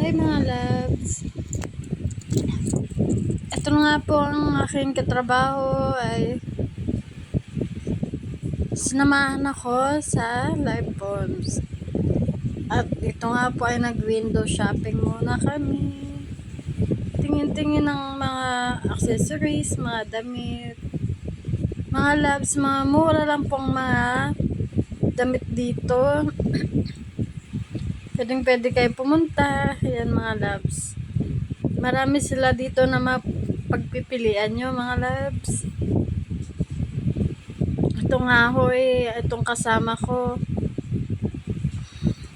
Hi mga loves! Ito na nga po ang aking katrabaho ay sinamahan ako sa Live Forms. At ito nga po ay nag-window shopping muna kami. Tingin-tingin ng mga accessories, mga damit. Mga loves, mga mura lang pong mga damit dito. Pwede kayo pumunta. Ayan mga loves. Marami sila dito na mapagpipilian nyo mga loves. Ito nga ho itong kasama ko.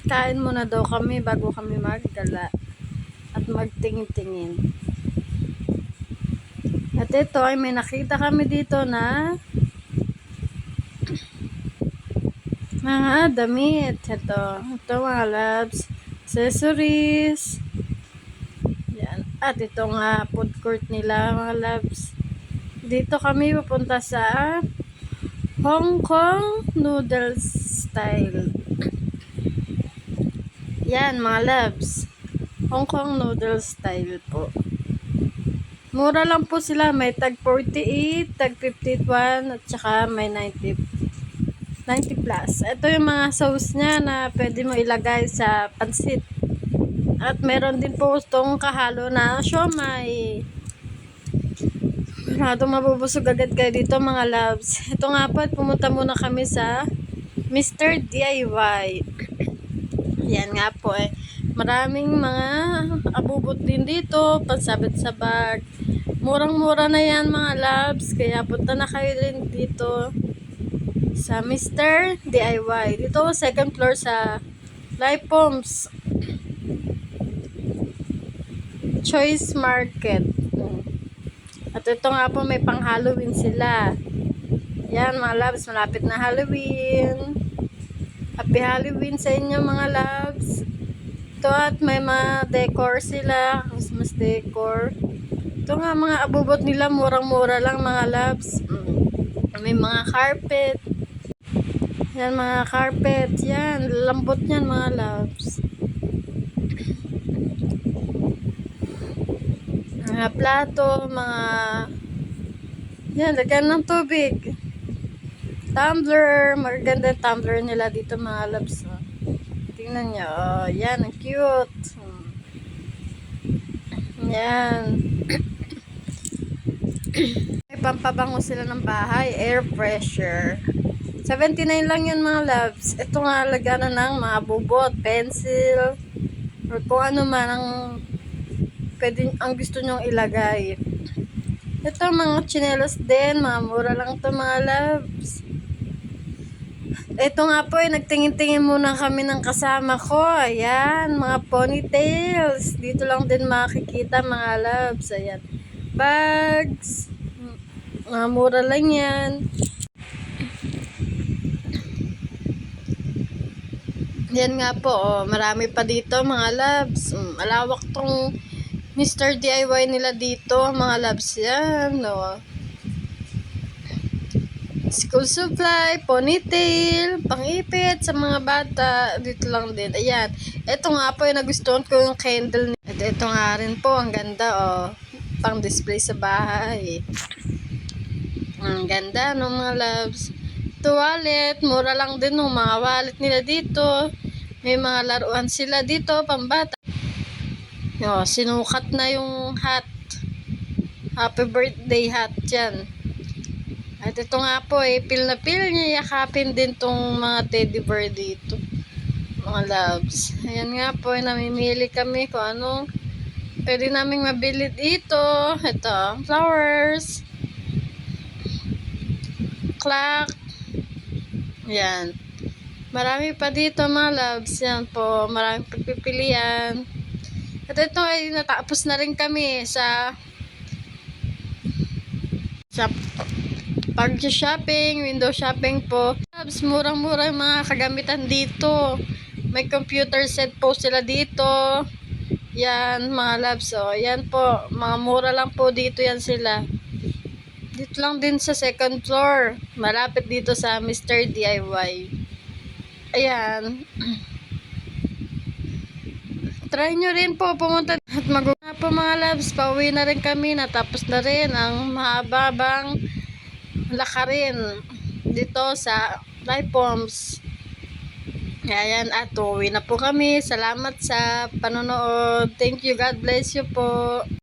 Kain muna daw kami bago kami maggala at magtingin-tingin. At ito ay may nakita kami dito na mga damit. Ito mga loves. Accessories. Yan. At ito nga food court nila mga loves. Dito kami pupunta sa Hong Kong noodles style. Yan mga loves. Hong Kong noodles style po. Mura lang po sila. May tag 48, tag 51, at saka may 90 plus. Ito yung mga sauce niya na pwede mo ilagay sa pansit. At meron din po itong kahalo na siomai. Masyadong mabubusog agad kayo dito mga loves. Ito nga po, pumunta muna kami sa Mr. DIY. Yan nga po maraming mga abubot din dito, pansabit sa bag. Murang-mura na yan mga loves. Kaya punta na kayo rin dito sa Mr. DIY. Dito second floor sa Live Forms Choice Market. At ito nga po may pang Halloween sila. Yan mga loves, malapit na Halloween. Happy Halloween sa inyo mga loves. Ito at may mga decor sila, Christmas decor. Ito nga mga abubot nila, murang-mura lang mga loves. May mga carpet. Yan mga carpet. Yan, lambot yan mga loves. Mga plato, mga yan, lagyan ng tubig. Tumbler, maganda tumbler nila dito mga loves. Tingnan nyo, yan, ang cute. Yan. May pampabango sila ng bahay, air pressure. 79 lang yun mga loves. Ito nga, lagyan na ng mga bubot, pencil, or kung ano man ang pwede, ang gusto nyong ilagay. Ito mga chinelos din, mga mura lang to mga loves. Ito nga po nagtingin-tingin muna kami ng kasama ko. Ayan, mga ponytails. Dito lang din makikita mga loves. Ayan, bags. Mga mura lang yan. Yan nga po, marami pa dito mga loves. Malawak tong Mr. DIY nila dito mga loves. Yan, school supply, ponytail, pangipit sa mga bata. Dito lang din. Ayan. Ito nga po yung nagustuhan ko yung candle. At ito nga rin po. Ang ganda pang display sa bahay. Ang ganda no mga loves. Ito wallet. Mura lang din no mga wallet nila dito. May mga laruan sila dito pang bata. Sinukat na yung hat. Happy birthday hat yan. At ito nga po feel na feel niya yakapin din tong mga teddy bear dito. Mga loves. Ayan nga po, namimili kami kung anong pwede naming mabili dito. Ito, flowers. Clock. Ayan. Marami pa dito mga loves. Yan po, maraming pagpipilian. At ito ay natapos na rin kami sa pag-shopping, window shopping po. Murang-mura yung mga kagamitan dito. May computer set po sila dito. Yan, mga loves. Yan po, mga mura lang po dito yan sila. Dito lang din sa second floor. Malapit dito sa Mr. DIY. Ayan. try nyo rin po pumunta at na po mga loves. Pauwi na rin kami. Natapos na rin ang mahababang lakarin dito sa Lipoms. Ayan, at uwi na po kami. Salamat sa panonood. Thank you. God bless you po.